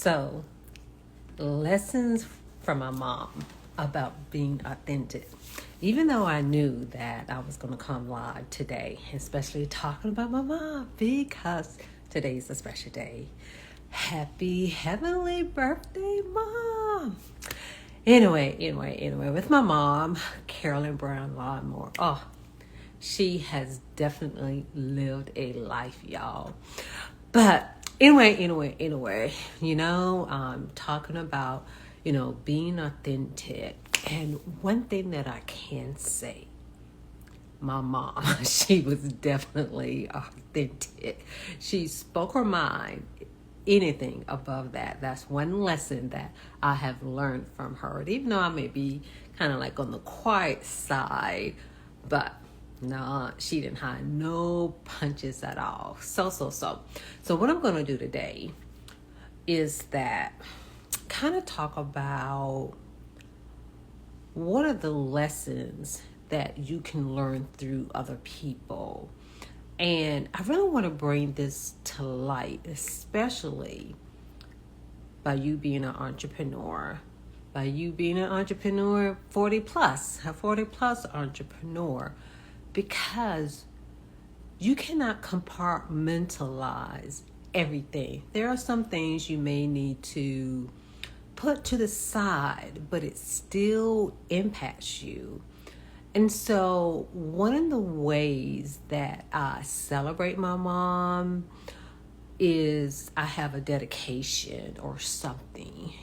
So, lessons from my mom about being authentic. Even though I knew that I was going to come live today, especially talking about my mom, because today's a special day. Happy heavenly birthday, Mom! Anyway, with my mom, Carolyn Brown Lawnmower. Oh, she has definitely lived a life, y'all. But anyway, talking about, being authentic. And one thing that I can say, my mom, she was definitely authentic. She spoke her mind. Anything above that, that's one lesson that I have learned from her. Even though I may be kind of like on the quiet side, but no, she didn't hide no punches at all. So what I'm going to do today is that kind of talk about what are the lessons that you can learn through other people. And I really want to bring this to light, especially by you being an entrepreneur. By you being an entrepreneur, 40 plus entrepreneur, because you cannot compartmentalize everything. There are some things you may need to put to the side, but it still impacts you. And so one of the ways that I celebrate my mom is I have a dedication or something,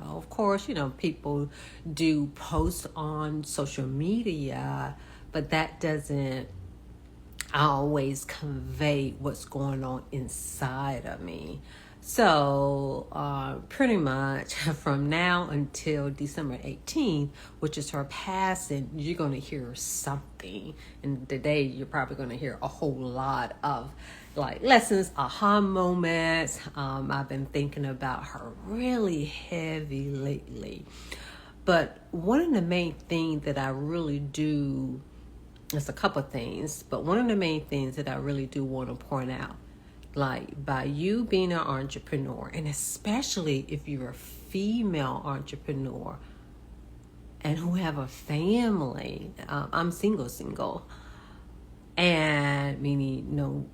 Of course, people do post on social media, but that doesn't always convey what's going on inside of me. So pretty much from now until December 18th, which is her passing, you're going to hear something. And today you're probably going to hear a whole lot of like lessons, aha moments. I've been thinking about her really heavy lately. But one of the main things that I really do, it's a couple of things, but one of the main things that I really do want to point out, like by you being an entrepreneur, and especially if you're a female entrepreneur and who have a family, I'm single, and meaning no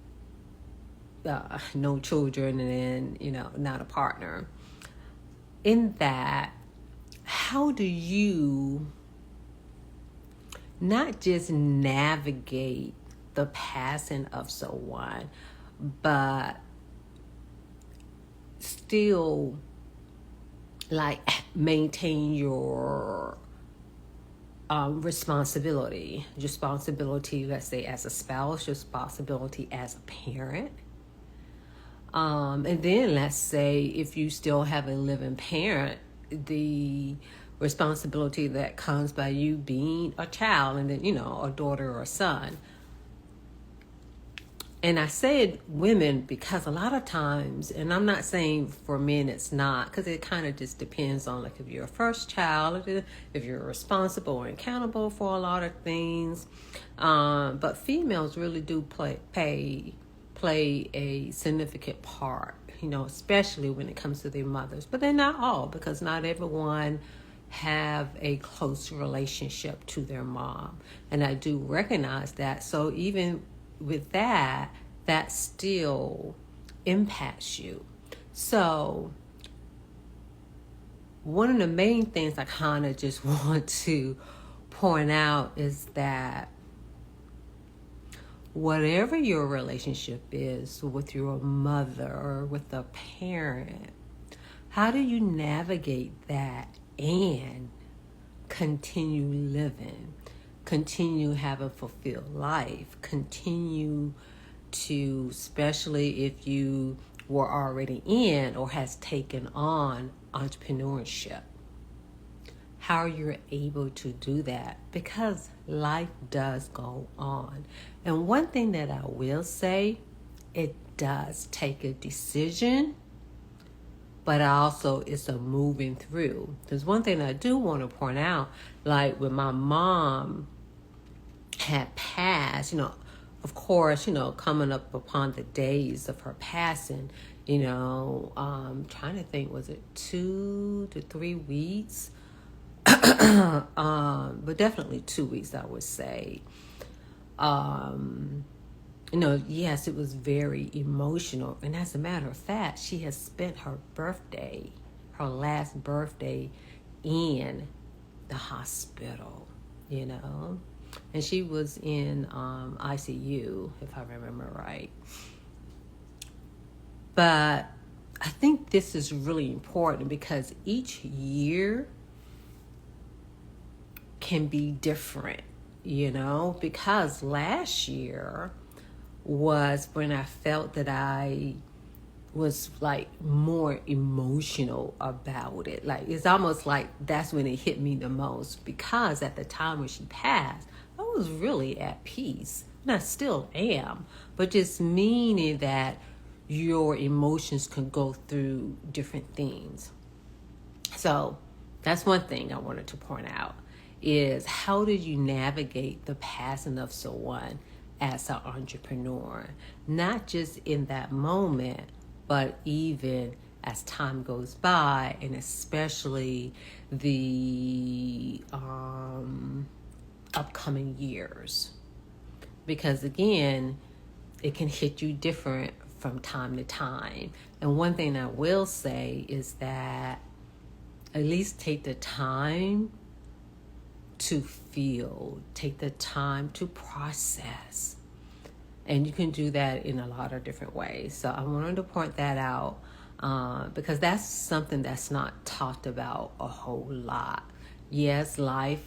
children, and then not a partner. In that, how do you not just navigate the passing of someone, but still like maintain your responsibility, let's say as a spouse, responsibility as a parent. And then let's say if you still have a living parent, the responsibility that comes by you being a child, and then, a daughter or a son. And I said women because a lot of times, and I'm not saying for men it's not, because it kind of just depends on like if you're a first child, if you're responsible and accountable for a lot of things. But females really do play a significant part, especially when it comes to their mothers. But they're not all, because not everyone have a close relationship to their mom. And I do recognize that. So even with that still impacts you. So one of the main things I kind of just want to point out is that whatever your relationship is with your mother or with a parent, how do you navigate that and continue living, continue having a fulfilled life, continue to, especially if you were already in or has taken on entrepreneurship, how you're able to do that, because life does go on. And one thing that I will say, it does take a decision, but also it's a moving through. There's one thing I do want to point out, like when my mom had passed, of course, coming up upon the days of her passing, trying to think, was it 2 to 3 weeks? But definitely 2 weeks, I would say. Yes, it was very emotional. And as a matter of fact, she has spent her last birthday in the hospital, And she was in ICU, if I remember right. But I think this is really important because each year can be different, because last year was when I felt that I was like more emotional about it. Like it's almost like that's when it hit me the most, because at the time when she passed, I was really at peace. And I still am, but just meaning that your emotions can go through different things. So that's one thing I wanted to point out, is how did you navigate the passing of someone as an entrepreneur? Not just in that moment, but even as time goes by, and especially the upcoming years. Because again, it can hit you different from time to time. And one thing I will say is that at least take the time to feel, take the time to process. And you can do that in a lot of different ways. So I wanted to point that out because that's something that's not talked about a whole lot. Yes, life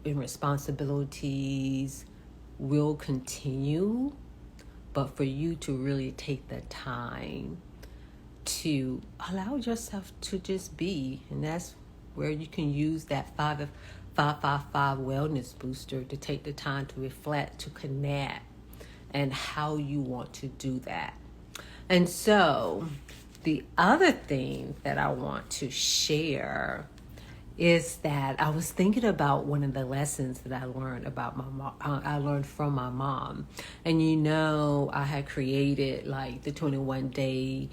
and responsibilities will continue, but for you to really take the time to allow yourself to just be, and that's where you can use that 555 wellness booster to take the time to reflect, to connect, and how you want to do that. And so the other thing that I want to share is that I was thinking about one of the lessons that I learned about my mom. I learned from my mom, and I had created like the 21-day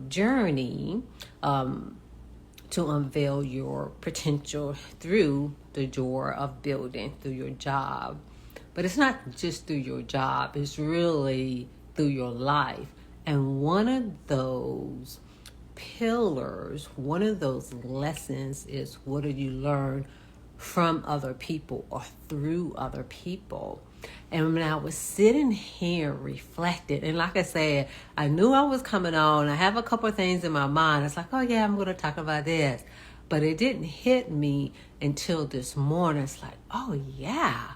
journey to unveil your potential through the door of building, through your job. But it's not just through your job; it's really through your life. And one of those pillars, one of those lessons is, what did you learn from other people or through other people? And when I was sitting here reflecting, and like I said, I knew I was coming on. I have a couple of things in my mind. It's like, oh yeah, I'm going to talk about this. But it didn't hit me until this morning. It's like, oh yeah,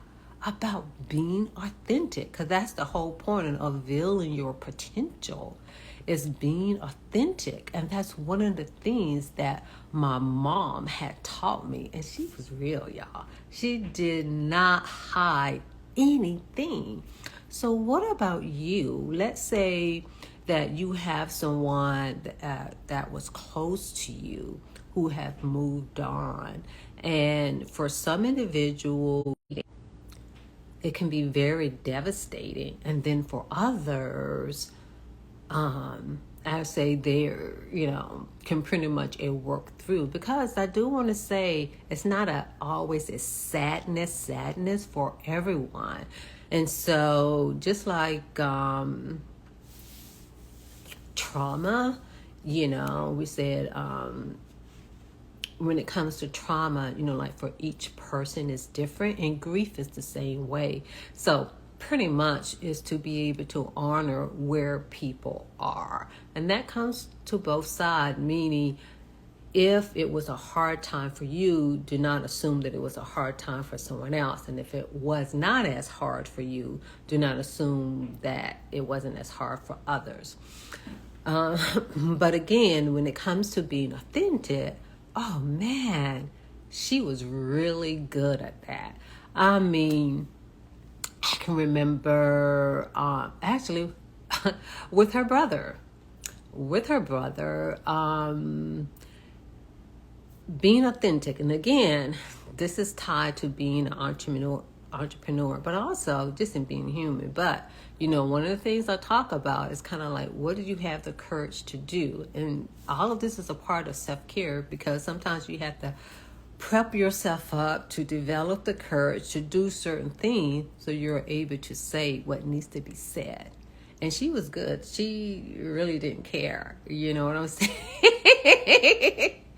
about being authentic. Because that's the whole point of unveiling your potential, is being authentic. And that's one of the things that my mom had taught me. And she was real, y'all. She did not hide anything. So what about you? Let's say that you have someone that was close to you who have moved on. And for some individuals, it can be very devastating. And then for others, I say they're, can pretty much work through, because I do want to say it's not always a sadness for everyone. And so just like trauma, we said when it comes to trauma, like for each person is different, and grief is the same way. So pretty much is to be able to honor where people are. And that comes to both sides, meaning if it was a hard time for you, do not assume that it was a hard time for someone else. And if it was not as hard for you, do not assume that it wasn't as hard for others. But again, when it comes to being authentic, oh man, she was really good at that. I mean, I can remember actually with her brother, being authentic. And again, this is tied to being an entrepreneur, but also just in being human. But, one of the things I talk about is kind of like, what do you have the courage to do? And all of this is a part of self-care, because sometimes you have to prep yourself up to develop the courage to do certain things so you're able to say what needs to be said. And she was good. She really didn't care. You know what I'm saying?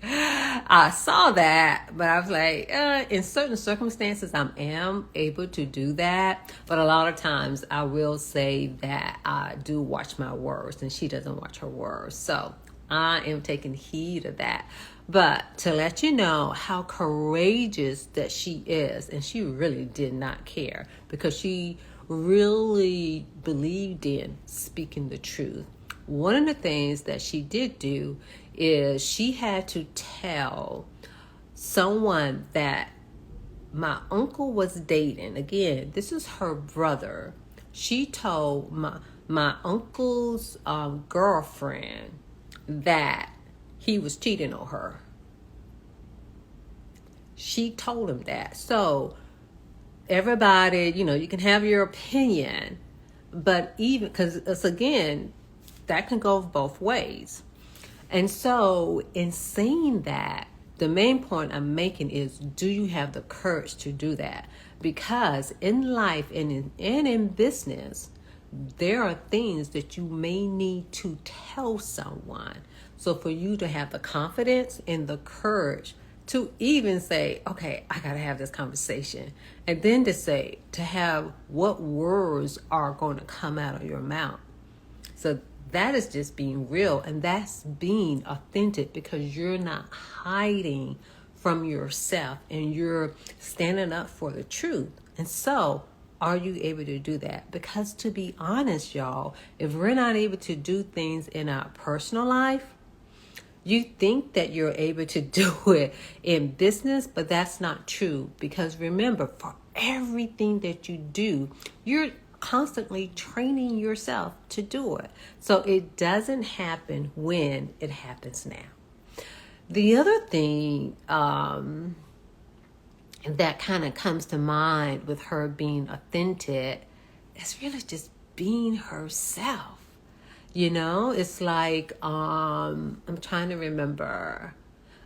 I saw that, but I was like, in certain circumstances, I am able to do that. But a lot of times I will say that I do watch my words, and she doesn't watch her words. So I am taking heed of that. But to let you know how courageous that she is, and she really did not care, because she really believed in speaking the truth. One of the things that she did do is she had to tell someone that my uncle was dating. Again, this is her brother. She told my uncle's girlfriend that he was cheating on her. She told him that. So everybody, you can have your opinion, but even because it's, again, that can go both ways. And so in saying that, the main point I'm making is, do you have the courage to do that? Because in life and in business, there are things that you may need to tell someone. So for you to have the confidence and the courage to even say, okay, I got to have this conversation. And then to have what words are going to come out of your mouth. So that is just being real, and that's being authentic, because you're not hiding from yourself and you're standing up for the truth. And so, are you able to do that? Because to be honest, y'all, if we're not able to do things in our personal life, you think that you're able to do it in business, but that's not true. Because remember, for everything that you do, you're constantly training yourself to do it. So it doesn't happen when it happens now. The other thing that kind of comes to mind with her being authentic is really just being herself. It's like, I'm trying to remember,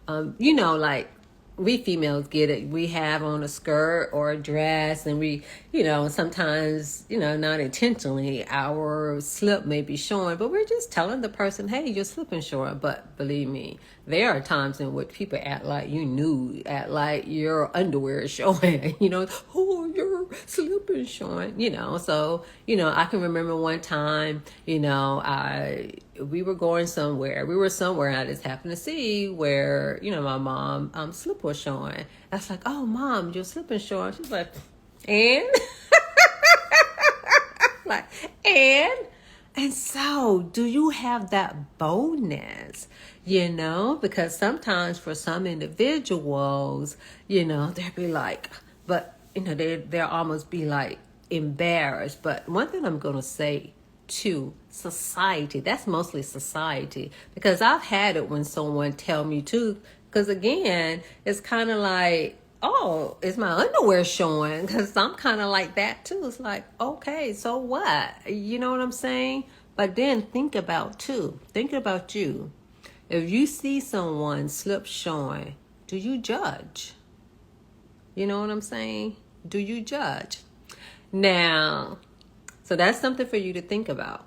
like we females get it. We have on a skirt or a dress, and we, sometimes, not intentionally, our slip may be showing, but we're just telling the person, hey, your slip is showing. But believe me, there are times in which people act like you nude, act like your underwear is showing, oh, your slip is showing, So, I can remember one time, we were going somewhere. We were somewhere, and I just happened to see where, my mom slip was showing. I was like, oh, Mom, your slip is showing. She's like, and? like, and? And so, do you have that boldness? Because sometimes for some individuals, they'll be like, but, they'll almost be like embarrassed. But one thing I'm going to say to society, that's mostly society, because I've had it when someone tell me to, because again, it's kind of like, oh, is my underwear showing? Because I'm kind of like that too. It's like, okay, so what? You know what I'm saying? But then think about you. If you see someone slip showing, do you judge? You know what I'm saying? Do you judge? Now, so that's something for you to think about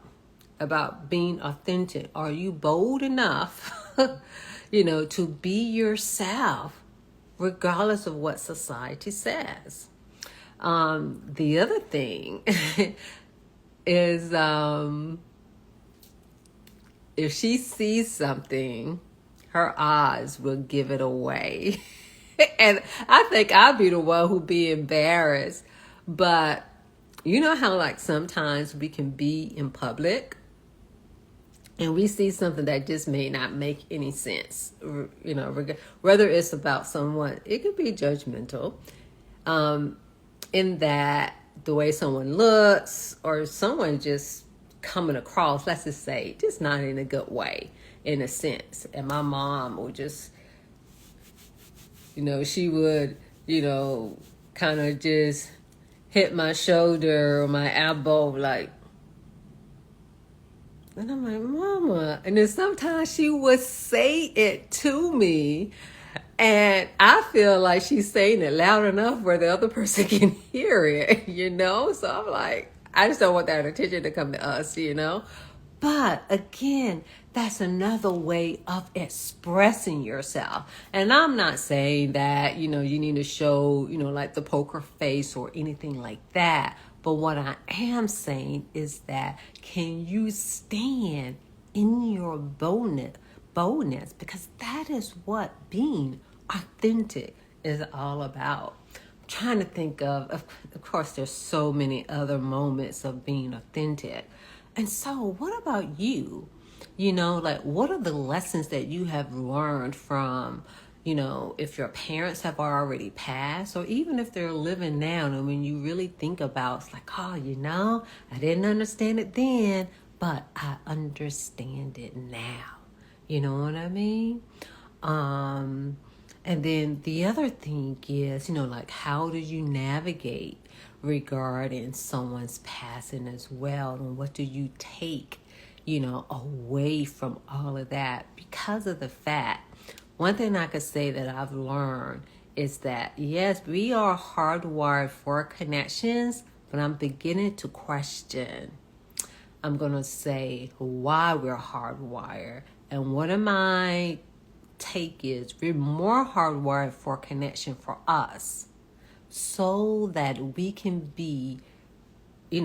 being authentic. Are you bold enough, to be yourself, regardless of what society says? The other thing is, if she sees something, her eyes will give it away. And I think I'll be the one who be embarrassed. But you know how like sometimes we can be in public and we see something that just may not make any sense, whether it's about someone, it could be judgmental, in that the way someone looks, or someone just coming across, let's just say, just not in a good way, in a sense. And my mom would just, she would, kind of just hit my shoulder or my elbow, like, and I'm like, Mama. And then sometimes she would say it to me, and I feel like she's saying it loud enough where the other person can hear it, So I'm like, I just don't want that attention to come to us. But again, that's another way of expressing yourself. And I'm not saying that, you need to show, like the poker face or anything like that. But what I am saying is that, can you stand in your boldness? Because that is what being authentic is all about. I'm trying to think of course, there's so many other moments of being authentic. And so, what about you? Like, what are the lessons that you have learned from, if your parents have already passed, or even if they're living now, and when you really think about, it's like, oh, I didn't understand it then, but I understand it now. You know what I mean? And then the other thing is, like, how do you navigate regarding someone's passing as well? And what do you take, away from all of that? Because of the fact, one thing I could say that I've learned is that, yes, we are hardwired for connections, but I'm beginning to question, I'm going to say, why we're hardwired. And what am I take is, we're more hardwired for connection for us, so that we can be,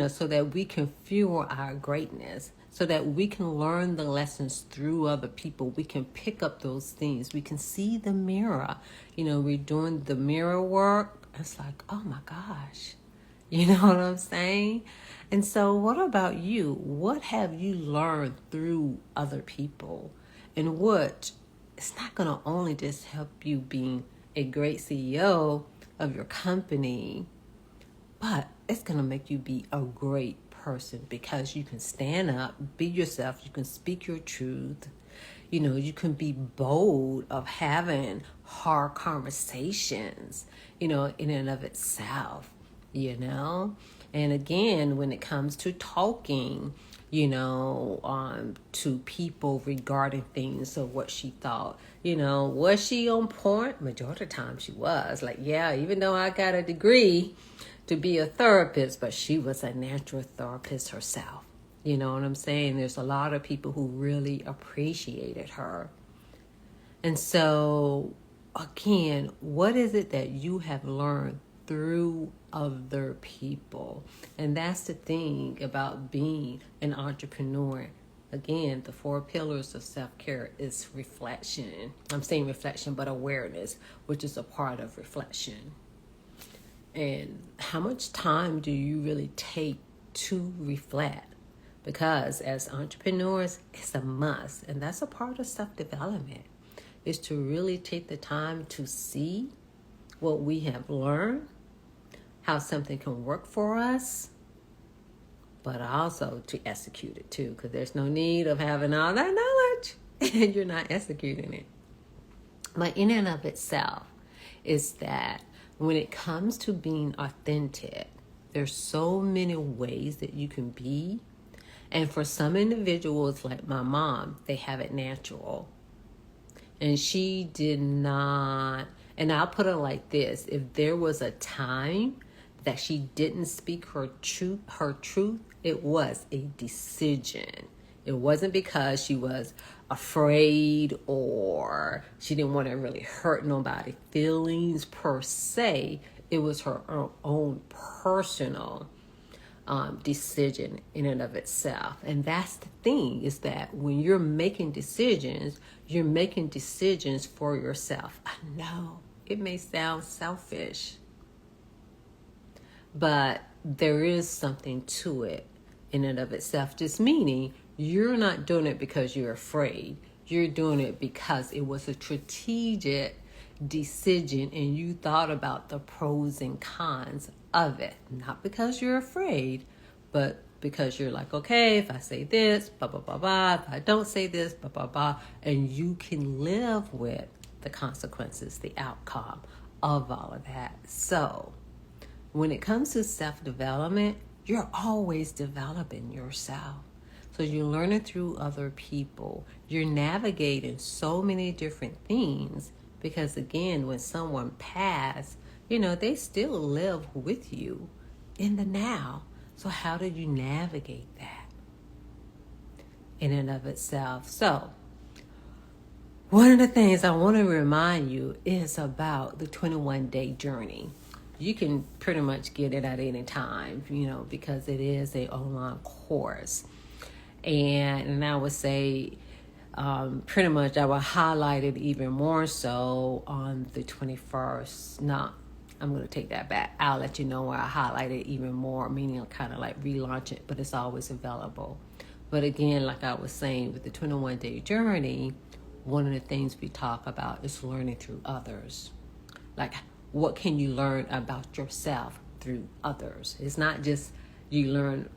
so that we can fuel our greatness, so that we can learn the lessons through other people. We can pick up those things. We can see the mirror. We're doing the mirror work. It's like, oh my gosh. You know what I'm saying? And so what about you? What have you learned through other people? And what, it's not going to only just help you being a great CEO of your company, but it's going to make you be a great person, because you can stand up, be yourself, you can speak your truth. You can be bold of having hard conversations, in and of itself, And again, when it comes to talking, to people regarding things of what she thought, was she on point? Majority of the time she was. Like, yeah, even though I got a degree to be a therapist, but she was a natural therapist herself. You know what I'm saying? There's a lot of people who really appreciated her. And so, again, what is it that you have learned through other people? And that's the thing about being an entrepreneur. Again, the 4 pillars of self-care is reflection. I'm saying reflection, but awareness, which is a part of reflection. And how much time do you really take to reflect? Because as entrepreneurs, it's a must. And that's a part of self-development, is to really take the time to see what we have learned, how something can work for us, but also to execute it too, because there's no need of having all that knowledge and you're not executing it. But in and of itself is that when it comes to being authentic, there's so many ways that you can be. And for some individuals, like my mom, they have it natural. And she did not, and I'll put it like this, if there was a time that she didn't speak her truth, it was a decision. It wasn't because she was afraid or she didn't want to really hurt nobody's feelings per se. It was her own personal decision in and of itself. And that's the thing, is that when you're making decisions for yourself. I know it may sound selfish, but there is something to it in and of itself. Just meaning you're not doing it because you're afraid. You're doing it because it was a strategic decision and you thought about the pros and cons of it. Not because you're afraid, but because you're like, okay, if I say this, blah, blah, blah, blah. If I don't say this, blah, blah, blah. And you can live with the consequences, the outcome of all of that. So when it comes to self-development, you're always developing yourself. So you're learning through other people. You're navigating so many different things because, again, when someone passed, they still live with you in the now. So how do you navigate that in and of itself? So one of the things I want to remind you is about the 21-day journey. You can pretty much get it at any time, because it is an online course. And I would say pretty much I will highlight it even more so on the 21st. No, I'm going to take that back. I'll let you know where I highlight it even more, meaning I'll kind of like relaunch it, but it's always available. But again, like I was saying, with the 21-day journey, one of the things we talk about is learning through others. Like, what can you learn about yourself through others? It's not just you learn,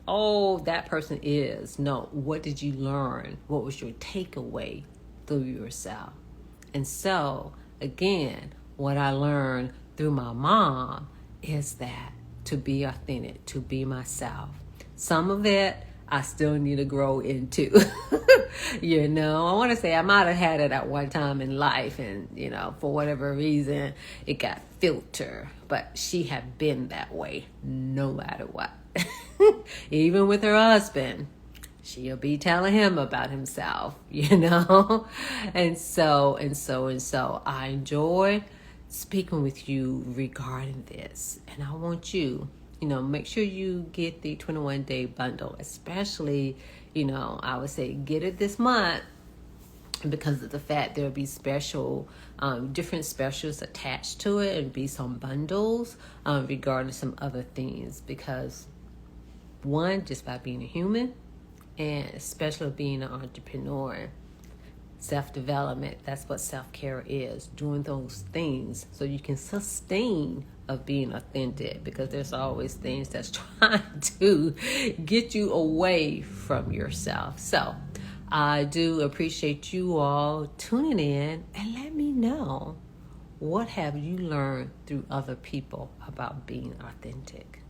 that person is. No, what did you learn? What was your takeaway through yourself? And so, again, what I learned through my mom is that to be authentic, to be myself. Some of it I still need to grow into. I want to say I might have had it at one time in life, and for whatever reason it got filtered, but she had been that way no matter what. Even with her husband, she'll be telling him about himself, and so I enjoy speaking with you regarding this, and I want you, make sure you get the 21-day bundle, especially, I would say get it this month because of the fact there'll be special, different specials attached to it, and be some bundles regarding some other things, because one, just by being a human, and especially being an entrepreneur, self-development, that's what self-care is, doing those things so you can sustain of being authentic, because there's always things that's trying to get you away from yourself. So I do appreciate you all tuning in, and let me know, what have you learned through other people about being authentic?